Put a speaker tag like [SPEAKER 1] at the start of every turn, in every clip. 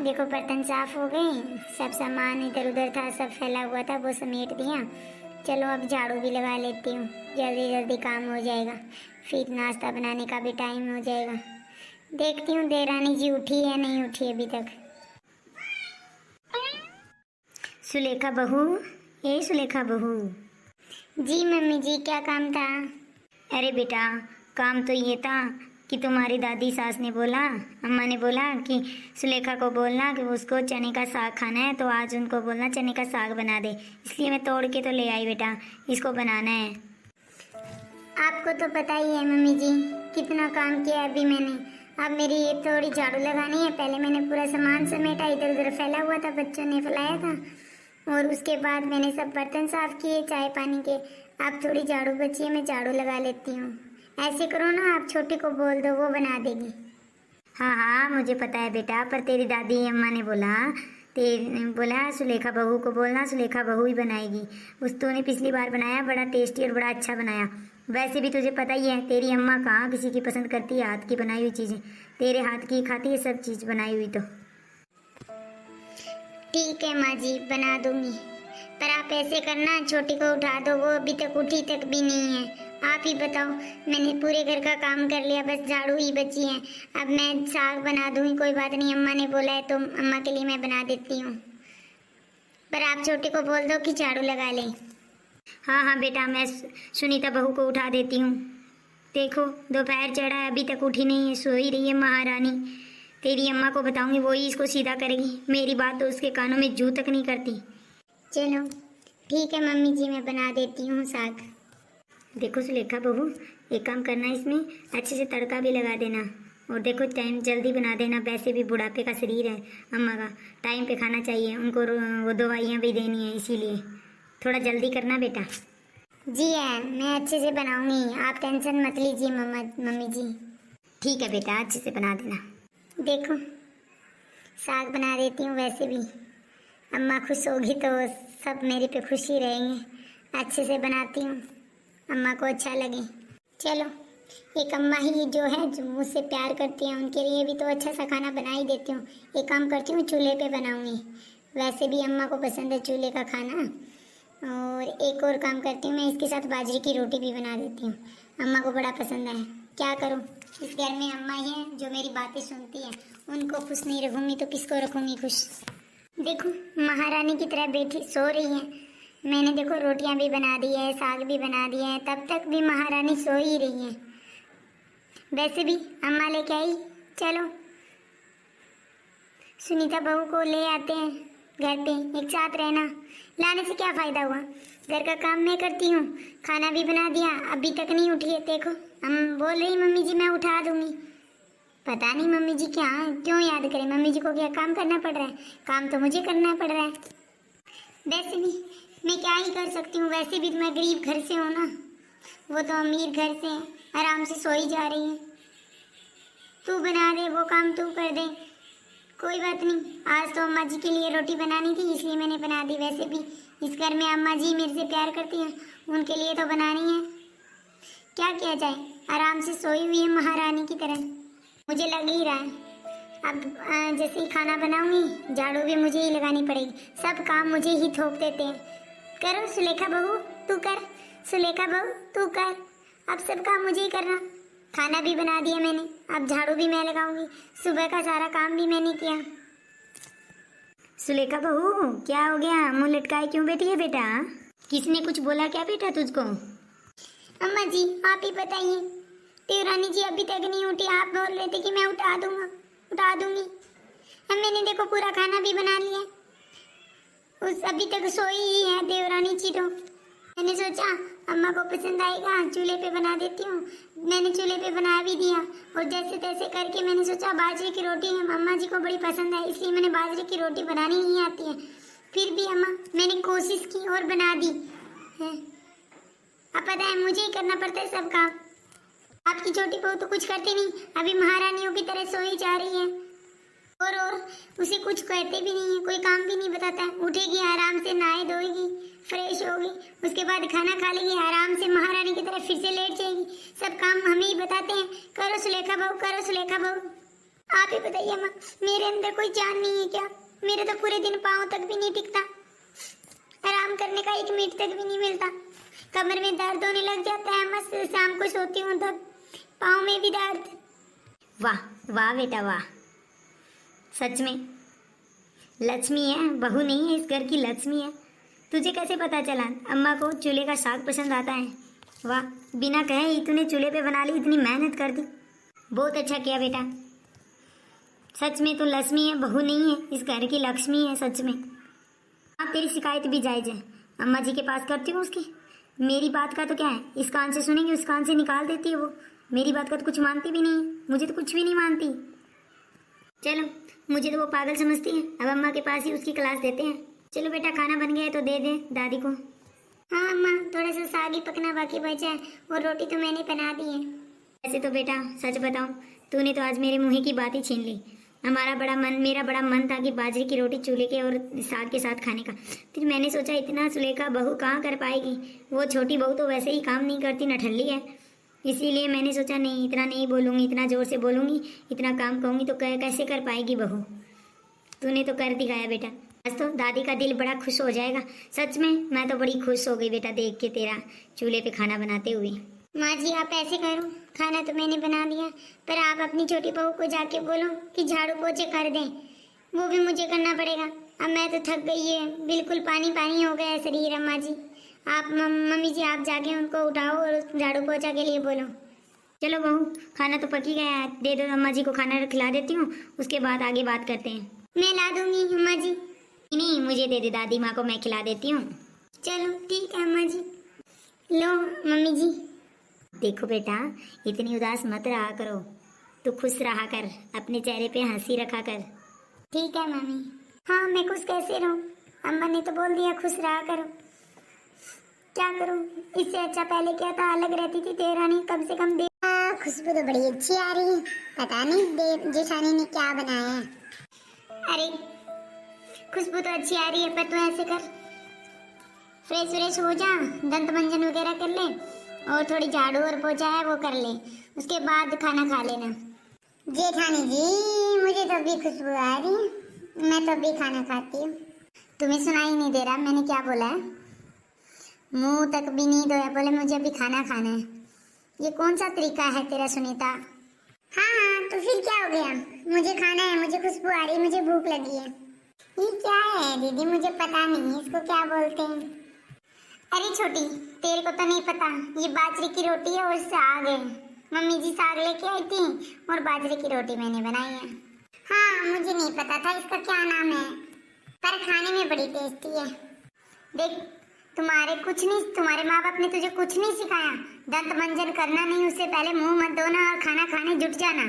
[SPEAKER 1] देखो बर्तन साफ हो गए, सब सामान इधर उधर था, सब फैला हुआ था, वो समेट दिया। चलो अब झाड़ू भी लगा लेती हूँ, जल्दी जल्दी काम हो जाएगा, फिर नाश्ता बनाने का भी टाइम हो जाएगा। देखती हूँ देवरानी जी उठी है नहीं उठी अभी तक। सुलेखा बहू, ए सुलेखा बहू। जी मम्मी जी, क्या काम था? अरे बेटा, काम तो ये था कि तुम्हारी दादी सास ने बोला, अम्मा ने बोला कि सुलेखा को बोलना कि उसको चने का साग खाना है, तो आज उनको बोलना चने का साग बना दे। इसलिए मैं तोड़ के तो ले आई बेटा, इसको बनाना है। आपको तो पता ही है मम्मी जी कितना काम किया अभी मैंने। अब मेरी ये थोड़ी झाड़ू लगानी है। पहले मैंने पूरा सामान समेटा, इधर उधर फैला हुआ था, बच्चों ने फैलाया था, और उसके बाद मैंने सब बर्तन साफ किए चाय पानी के। अब थोड़ी झाड़ू बची है, मैं झाड़ू लगा लेती हूँ। ऐसे करो ना, आप छोटी को बोल दो, वो बना देगी। हाँ हाँ मुझे पता है बेटा, पर तेरी दादी अम्मा ने बोला सुलेखा बहू को बोलना, सुलेखा बहू ही बनाएगी। उस तूने पिछली बार बनाया, बड़ा टेस्टी और बड़ा अच्छा बनाया। वैसे भी तुझे पता ही है तेरी अम्मा कहाँ किसी की पसंद करती है हाथ की बनाई हुई चीज़ें, तेरे हाथ की खाती है सब चीज़ बनाई हुई। तो ठीक है माँ जी, बना दूंगी, पर आप ऐसे करना छोटी को उठा दो, वो अभी तक उठी तक भी नहीं है। आप ही बताओ, मैंने पूरे घर का काम कर लिया, बस झाड़ू ही बची है। अब मैं साग बना दूंगी, कोई बात नहीं, अम्मा ने बोला है तो अम्मा के लिए मैं बना देती हूँ, पर आप छोटी को बोल दो कि झाड़ू लगा ले। हाँ हाँ बेटा, मैं सुनीता बहू को उठा देती हूँ। देखो दोपहर चढ़ा है, अभी तक उठी नहीं है, सो ही रही है महारानी। तेरी अम्मा को बताऊंगी, वो ही इसको सीधा करेगी, मेरी बात तो उसके कानों में जू तक नहीं करती। चलो ठीक है मम्मी जी, मैं बना देती हूँ साग। देखो सुलेखा बहू, एक काम करना, इसमें अच्छे से तड़का भी लगा देना, और देखो टाइम जल्दी बना देना। वैसे भी बुढ़ापे का शरीर है अम्मा का, टाइम पे खाना चाहिए, उनको वो दवाइयाँ भी देनी है, इसीलिए थोड़ा जल्दी करना बेटा। जी है, मैं अच्छे से बनाऊंगी, आप टेंशन मत लीजिए मम्मी जी। ठीक है बेटा, अच्छे से बना देना। देखो साग बना देती हूँ, वैसे भी अम्मा खुश होगी तो सब मेरे पे खुश ही रहेंगे। अच्छे से बनाती हूँ, अम्मा को अच्छा लगे। चलो एक अम्मा ही जो है जो मुझसे प्यार करती हैं, उनके लिए भी तो अच्छा सा खाना बना ही देती हूँ। एक काम करती हूँ, चूल्हे पे बनाऊँगी, वैसे भी अम्मा को पसंद है चूल्हे का खाना। और एक और काम करती हूँ, मैं इसके साथ बाजरे की रोटी भी बना देती हूँ, अम्मा को बड़ा पसंद है। क्या करूँ, इस घर में अम्मा ही हैं जो मेरी बातें सुनती हैं, उनको खुश नहीं रखूँगी तो किसको रखूँगी खुश। देखो महारानी की तरह बैठी सो रही है, मैंने देखो रोटियां भी बना दी है, साग भी बना दिया है, तब तक भी महारानी सो ही रही है। वैसे भी अम्मा लेके आई, चलो सुनीता बहू को ले आते हैं घर पे, एक साथ रहना। लाने से क्या फ़ायदा हुआ, घर का काम मैं करती हूँ, खाना भी बना दिया, अभी तक नहीं उठी है। देखो हम बोल रही मम्मी जी मैं उठा दूँगी, पता नहीं मम्मी जी क्या क्यों याद करें, मम्मी जी को क्या काम करना पड़ रहा है, काम तो मुझे करना पड़ रहा है। वैसे भी मैं क्या ही कर सकती हूँ, वैसे भी मैं गरीब घर से हूँ ना, वो तो अमीर घर से आराम से सोई जा रही है। तू बना दे, वो काम तू कर दे, कोई बात नहीं। आज तो अम्मा जी के लिए रोटी बनानी थी, इसलिए मैंने बना दी। वैसे भी इस घर में अम्मा जी मेरे से प्यार करती हैं, उनके लिए तो बनानी है, क्या किया जाए। आराम से सोई हुई है महारानी की तरह, मुझे लग ही रहा है। अब जैसे ही खाना बनाऊंगी, झाड़ू भी मुझे ही लगानी पड़ेगी, सब काम मुझे ही थोप देते हैं। करो सुलेखा बहू तू कर, सुलेखा बहू तू कर, अब सब काम मुझे ही करना। खाना भी बना दिया मैंने, अब झाड़ू भी मैं लगाऊंगी, सुबह का सारा काम भी मैंने किया। सुलेखा बहू क्या हो गया, मुंह लटकाए क्यों बैठी है बेटा, किसने कुछ बोला क्या बेटा तुझको? अम्मा जी आप ही बताइए, देवरानी जी अभी तक नहीं उठी, आप बोल रहे थे कि मैं उठा दूंगी। अब मैंने देखो पूरा खाना भी बना लिया, उस अभी तक सोई ही है देवरानी जी। तो मैंने सोचा अम्मा को पसंद आएगा, चूल्हे पे बना देती हूँ। मैंने चूल्हे पे बना भी दिया, और जैसे तैसे करके मैंने सोचा बाजरे की रोटी अम्मा जी को बड़ी पसंद है, इसलिए मैंने बाजरे की रोटी बनानी नहीं आती है, फिर भी अम्मा मैंने कोशिश की और बना दी है। अब पता है मुझे ही करना पड़ता है सब काम, आपकी छोटी बहू तो कुछ करती नहीं, अभी महारानियों की तरह सोई जा रही है, और उसे कुछ कहते भी नहीं है, कोई काम भी नहीं बताता है। उठेगी आराम से, नहाए धोएगी, फ्रेश होगी, उसके बाद खाना खा लेगी, आराम से महारानी की तरह फिर से लेट जाएगी। सब काम हमें ही बताते हैं, करो सुलेखा बहू, करो सुलेखा बहू। आप ही बताइए अम्मा, मेरे अंदर कोई जान नहीं है क्या? मेरे तो पूरे दिन पाँव तक भी नहीं टिकता, आराम करने का 1 मिनट तक भी नहीं मिलता। कमर में दर्द होने लग जाता है अम्मा, शाम को सोती हूँ तब पाँव में भी दर्द।
[SPEAKER 2] वाह वाह बेटा वाह, सच में लक्ष्मी है, बहू नहीं है, इस घर की लक्ष्मी है। तुझे कैसे पता चला अम्मा को चूल्हे का साग पसंद आता है? वाह, बिना कहे ही तूने चूल्हे पे बना ली, इतनी मेहनत कर दी। बहुत अच्छा किया बेटा, सच में तू लक्ष्मी है, बहू नहीं है, इस घर की लक्ष्मी है सच में। हाँ, तेरी शिकायत भी जायज है, अम्मा जी के पास करती हूँ उसकी। मेरी बात का तो क्या है, इस कान से सुनेंगे उस कान से निकाल देती है वो। मेरी बात का तो कुछ मानती भी नहीं है, मुझे तो कुछ भी नहीं मानती। चलो, मुझे तो वो पागल समझती है, अब अम्मा के पास ही उसकी क्लास देते हैं। चलो बेटा, खाना बन गया है तो दे दे दादी को।
[SPEAKER 1] हाँ अम्मा, थोड़ा सा साग ही पकना बाकी बचा है और रोटी तो मैंने बना दी है।
[SPEAKER 2] ऐसे तो बेटा सच बताऊं, तूने तो आज मेरे मुँह की बात ही छीन ली। मेरा बड़ा मन था कि बाजरे की रोटी चूल्हे के और साग के साथ खाने का। फिर मैंने सोचा इतना सुलेखा बहू कहाँ कर पाएगी, वो छोटी बहू तो वैसे ही काम नहीं करती, नठल्ली है। इसीलिए मैंने सोचा नहीं, इतना नहीं बोलूँगी, इतना ज़ोर से बोलूँगी, इतना काम कहूँगी तो कैसे कर पाएगी बहू। तूने तो कर दिखाया बेटा, आज तो दादी का दिल बड़ा खुश हो जाएगा। सच में मैं तो बड़ी खुश हो गई बेटा देख के तेरा चूल्हे पे खाना बनाते हुए।
[SPEAKER 1] माँ जी आप ऐसे करो, खाना तो मैंने बना दिया, पर आप अपनी छोटी बहू को जाके बोलो कि झाड़ू पोछे कर दें, वो भी मुझे करना पड़ेगा। अब मैं तो थक गई है, बिल्कुल पानी पानी हो गया है शरीर। अम्मा जी आप मम्मी जी आप जाके उनको उठाओ और झाड़ू पोछा के लिए बोलो।
[SPEAKER 2] चलो बहू, खाना तो पक ही गया है, दे दो अम्मा जी को, खाना खिला देती हूँ, उसके बाद आगे बात करते हैं।
[SPEAKER 1] मैं ला दूंगी अम्मा जी।
[SPEAKER 2] नहीं, मुझे दे दे, दादी माँ को मैं खिला देती हूँ।
[SPEAKER 1] चलो ठीक है अम्मा जी। लो मम्मी जी।
[SPEAKER 2] देखो बेटा, इतनी उदास मत रहा करो, तू खुश रहा कर, अपने चेहरे पे हंसी रखा कर।
[SPEAKER 1] ठीक है मम्मी। हाँ मैं खुश कैसे रहूँ, अम्मा ने तो बोल दिया खुश रहा करो, क्या करूँ? इससे अच्छा पहले क्या था, अलग रहती थी तेरानी, कम से कम खुशबू तो बड़ी अच्छी आ रही है, पता नहीं जेठानी ने क्या बनाया है। अरे खुशबू तो अच्छी आ रही है, पर तू ऐसे कर, फ्रेश हो जा, दंत मंजन वगैरह कर ले और थोड़ी झाड़ू और पोछा है वो कर ले, उसके बाद खाना खा लेना। जेठानी जी मुझे तो अभी खुशबू आ रही है, मैं तो अभी खाना खाती हूँ। तुम्हें सुनाई नहीं दे रहा मैंने क्या बोला है? मुंह तक भी नहीं धोया, बोले मुझे अभी खाना खाना है। ये कौन सा तरीका है तेरा सुनीता? हाँ तो फिर क्या हो गया, मुझे खाना है, मुझे खुशबू आ रही है, मुझे भूख लगी है। ये क्या है दीदी, मुझे पता नहीं इसको क्या बोलते हैं। अरे छोटी, तेरे को तो नहीं पता, ये बाजरे की रोटी है और साग है। मम्मी जी साग लेके आई थी और बाजरे की रोटी मैंने बनाई है। हाँ मुझे नहीं पता था इसका क्या नाम है, पर खाने में बड़ी टेस्टी है। देख तुम्हारे माँ बाप ने तुझे कुछ नहीं सिखाया, दंत मंजन करना नहीं, उससे पहले मुंह मत धोना और खाना खाने जुट जाना।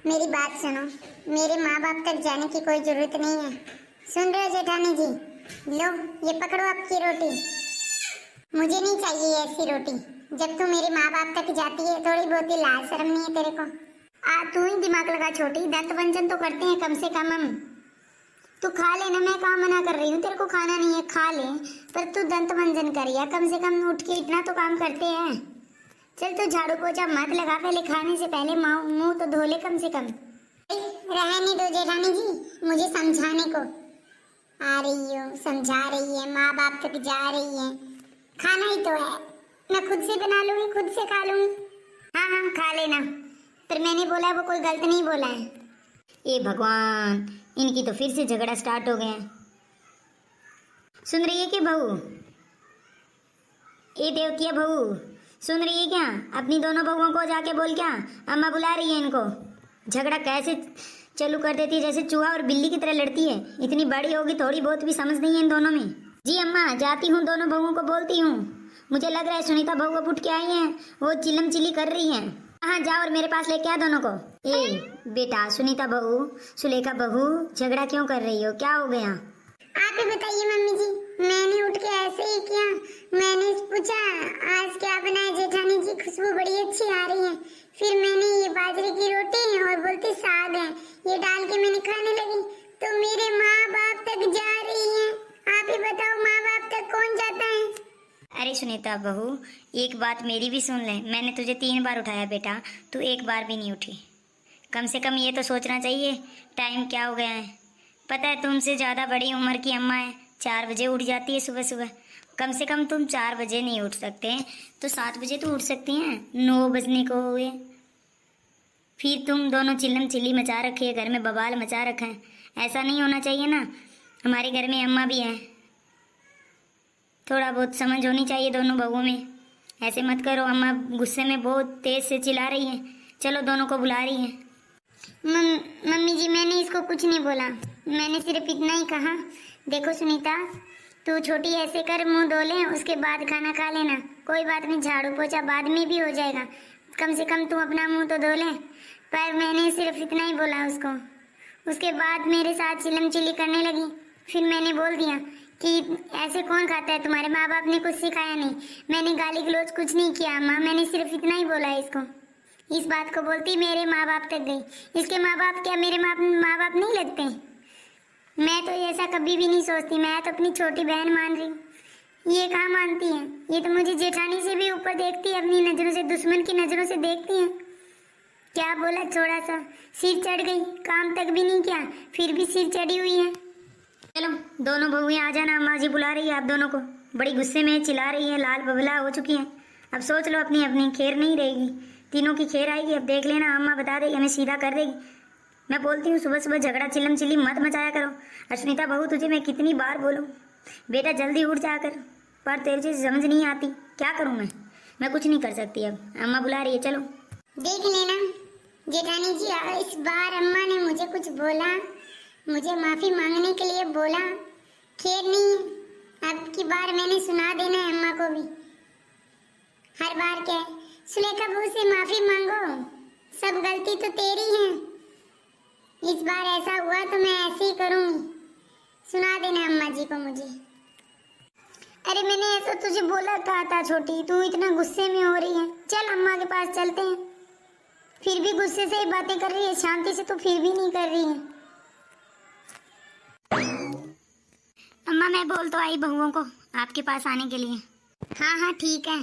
[SPEAKER 1] मेरी बात सुनो, मेरे माँ बाप तक जाने की कोई जरूरत नहीं है। सुन रहे हो जेठानी जी? लो ये पकड़ो आपकी रोटी, मुझे नहीं चाहिए ऐसी रोटी। जब तू मेरे माँ बाप तक जाती है, थोड़ी बहुत ही लाज शर्म नहीं है तेरे को? तू ही दिमाग लगा छोटी, दंत मंजन तो करते हैं कम से कम हम। तू खा लेना, मैं कहाँ मना कर रही हूँ, तेरे को खाना नहीं है खा ले, पर तू दंत मंजन कर या कम से कम, उठ के इतना तो काम करते हैं। चल तू झाड़ू पोछा मत लगा, पहले खाने से पहले मुंह तो धो ले कम से कम। रहने दो जेठानी जी, मुझे समझाने को आ रही हो, समझा रही है, माँ बाप तक जा रही है। खाना ही तो है, मैं खुद से बना लूंगी, खुद से खा लूंगी। हाँ खा लेना, पर मैंने बोला वो कोई गलत नहीं बोला है।
[SPEAKER 2] ए भगवान, इनकी तो फिर से झगड़ा स्टार्ट हो गया। सुन रही है क्या बहू? ए देवकिया बहू, सुन रही है क्या? अपनी दोनों बहुओं को जाके बोल क्या, अम्मा बुला रही है इनको। झगड़ा कैसे चालू कर देती है, जैसे चूहा और बिल्ली की तरह लड़ती है। इतनी बड़ी होगी, थोड़ी बहुत भी समझ नहीं है इन दोनों में। जी अम्मा, जाती हूँ, दोनों बहुओं को बोलती हूँ। मुझे लग रहा है सुनीता बहू अब उठ के आई हैं, वो चिल्लम चिल्ली कर रही हैं। हाँ जाओ और मेरे पास लेके आ दोनों को। ए बेटा, सुनीता बहू, सुलेखा बहू, झगड़ा क्यों कर रही हो, क्या हो गया?
[SPEAKER 1] आप ही बताइए मम्मी जी, मैंने उठ के ऐसे ही किया, मैंने पूछा आज क्या बनाया जेठानी जी, खुशबू बड़ी अच्छी आ रही है। फिर मैंने ये बाजरे की रोटी और बोलते साग है, ये डाल के मैंने खाने लगी, तो मेरे माँ बाप तक जा रही है। आप ही बताओ माँ बाप तक कौन जाता है?
[SPEAKER 2] अरे सुनीता बहू, एक बात मेरी भी सुन ले, मैंने तुझे 3 बार उठाया बेटा, तू एक बार भी नहीं उठी। कम से कम ये तो सोचना चाहिए टाइम क्या हो गया है। पता है तुमसे ज़्यादा बड़ी उम्र की अम्मा है, 4 बजे उठ जाती है सुबह सुबह। कम से कम तुम 4 बजे नहीं उठ सकते तो 7 बजे तो उठ सकती हैं, 9 बजने को हुए। फिर तुम दोनों चिल्लम चिल्ली मचा रखी है, घर में बवाल मचा रखा है। ऐसा नहीं होना चाहिए ना। हमारे घर में अम्मा भी हैं, थोड़ा बहुत समझ होनी चाहिए दोनों बहुओं में। ऐसे मत करो। अम्मा गुस्से में बहुत तेज से चिल्ला रही हैं, चलो दोनों को बुला रही हैं।
[SPEAKER 1] मम्मी जी मैंने इसको कुछ नहीं बोला, मैंने सिर्फ इतना ही कहा, देखो सुनीता तू छोटी ऐसे कर, मुंह धो ले, उसके बाद खाना खा लेना, कोई बात नहीं, झाड़ू पोछा बाद में भी हो जाएगा, कम से कम तू अपना मुंह तो धो ले। पर मैंने सिर्फ इतना ही बोला उसको। उसके बाद मेरे साथ चिल्लम चिल्ली करने लगी। फिर मैंने बोल दिया कि ऐसे कौन खाता है, तुम्हारे माँ बाप ने कुछ सिखाया नहीं। मैंने गाली गलौज कुछ नहीं किया अम्मा, मैंने सिर्फ इतना ही बोला इसको। इस बात को बोलती मेरे माँ बाप तक गई। इसके माँ बाप क्या मेरे माँ बाप नहीं लगते? मैं तो ऐसा कभी भी नहीं सोचती, मैं तो अपनी छोटी बहन मान रही हूँ, ये कहाँ मानती है। ये तो मुझे जेठानी से भी ऊपर देखती है, अपनी नज़रों से, दुश्मन की नज़रों से देखती है। क्या बोला, थोड़ा सा सिर चढ़ गई, काम तक भी नहीं किया फिर भी सिर चढ़ी हुई है।
[SPEAKER 2] चलो दोनों बहुएं आ जाना, अम्मा जी बुला रही है आप दोनों को, बड़ी गुस्से में चिल्ला रही है, लाल बबला हो चुकी हैं। अब सोच लो अपनी अपनी, खैर नहीं रहेगी, तीनों की खैर आएगी। अब देख लेना, अम्मा बता देगी, हमें सीधा कर देगी। मैं बोलती हूँ सुबह सुबह झगड़ा चिल्लम चिल्ली मत मचाया करो। और सुनीता बहू तुझे मैं कितनी बार बोलूँ, बेटा जल्दी उठ जा कर, पर तेरे से समझ नहीं आती, क्या करूँ मैं कुछ नहीं कर सकती। अब अम्मा बुला रही है, चलो।
[SPEAKER 1] देख लेना जेठानी जी, इस बार अम्मा ने मुझे कुछ बोला, मुझे माफी मांगने के लिए बोला, खैर नहीं, अब की बार मैंने सुना देना है अम्मा को भी। हर बार क्या है, सुलेखा बहू से माफी मांगो, सब गलती तो तेरी है, इस बार ऐसा हुआ तो मैं ऐसे ही करूंगी, सुना देना अम्मा जी को मुझे। अरे मैंने ऐसा तुझे बोला था छोटी, तू इतना गुस्से में हो रही है, चल अम्मा के पास चलते हैं। फिर भी गुस्से से ही बातें कर रही है, शांति से तो फिर भी नहीं कर रही है।
[SPEAKER 2] अम्मा मैं बोल तो आई बहुओं को आपके पास आने के लिए।
[SPEAKER 1] हाँ हाँ ठीक है,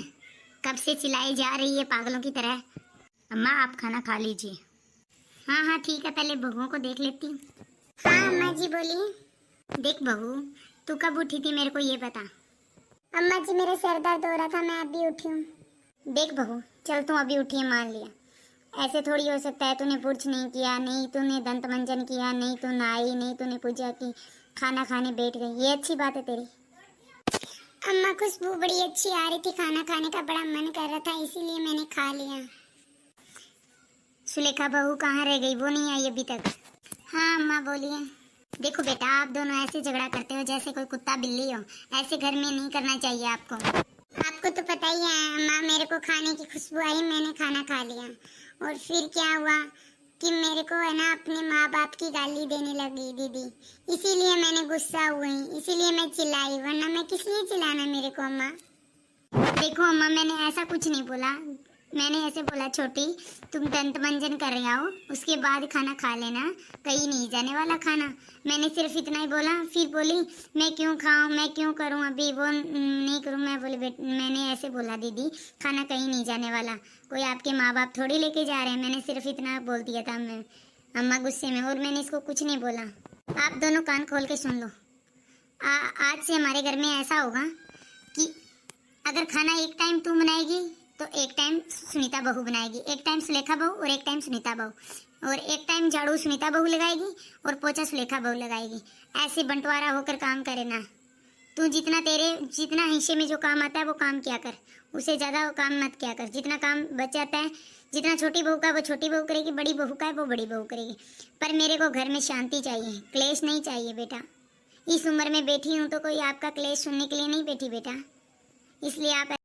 [SPEAKER 1] कब से चिल्लाई जा रही है पागलों की तरह।
[SPEAKER 2] अम्मा आप खाना खा लीजिए।
[SPEAKER 1] हाँ हाँ ठीक है, पहले बहुओं को देख लेती हूँ। हाँ अम्मा जी बोलिए। देख बहू, तू कब उठी थी मेरे को ये बता। अम्मा जी मेरा सर दर्द हो रहा था, मैं अभी उठी हूँ। देख बहू, चल तू अभी उठी है मान लिया, ऐसे थोड़ी हो सकता है, तूने पुरुष नहीं किया, नहीं तूने दंत मंजन किया, नहीं तू नहाई, नहीं तूने पूजा की, खाना खाने बैठ गई, ये अच्छी बात है तेरी। अम्मा खुशबू बड़ी अच्छी आ रही थी, खाना खाने का बड़ा मन कर रहा था, इसीलिए मैंने खा लिया। सुलेखा बहू कहाँ रह गई, वो नहीं आई अभी तक। हाँ अम्मा बोलिए। देखो बेटा, आप दोनों ऐसे झगड़ा करते हो जैसे कोई कुत्ता बिल्ली हो, ऐसे घर में नहीं करना चाहिए आपको। आपको तो पता ही है अम्मा, मेरे को खाने की खुशबू आई, मैंने खाना खा लिया, और फिर क्या हुआ कि मेरे को है ना अपने माँ बाप की गाली देने लगी दीदी, इसीलिए मैंने गुस्सा हुई, इसीलिए मैं चिल्लाई, वरना मैं किस लिए चिल्लाना मेरे को। अम्मा देखो अम्मा, मैंने ऐसा कुछ नहीं बोला, मैंने ऐसे बोला छोटी तुम दंत मंजन कर रहे हो, उसके बाद खाना खा लेना, कहीं नहीं जाने वाला खाना, मैंने सिर्फ इतना ही बोला। फिर बोली मैं क्यों खाऊं, मैं क्यों करूं, अभी वो नहीं करूं। मैं बोली मैंने ऐसे बोला दीदी, खाना कहीं नहीं जाने वाला, कोई आपके माँ बाप थोड़ी लेके जा रहे हैं, मैंने सिर्फ इतना बोल दिया था मैं। अम्मा गुस्से में, और मैंने इसको कुछ नहीं बोला। आप दोनों कान खोल के सुन लो, आज से हमारे घर में ऐसा होगा कि अगर खाना एक टाइम तू बनाएगी तो एक टाइम सुनीता बहू बनाएगी, एक टाइम सुलेखा बहू और एक टाइम सुनीता बहू, और एक टाइम झाड़ू सुनीता बहू लगाएगी और पोछा सुलेखा बहू लगाएगी। ऐसे बंटवारा होकर काम करे ना। तू जितना हिस्से में जो काम आता है वो काम किया कर, उससे ज़्यादा काम मत किया कर। जितना काम बच जाता है, जितना छोटी बहू का वो छोटी बहू करेगी, बड़ी बहू का है वो बड़ी बहू करेगी। पर मेरे को घर में शांति चाहिए, क्लेश नहीं चाहिए बेटा। इस उम्र में बैठी हूँ तो कोई आपका क्लेश सुनने के लिए नहीं बैठी बेटा, इसलिए आप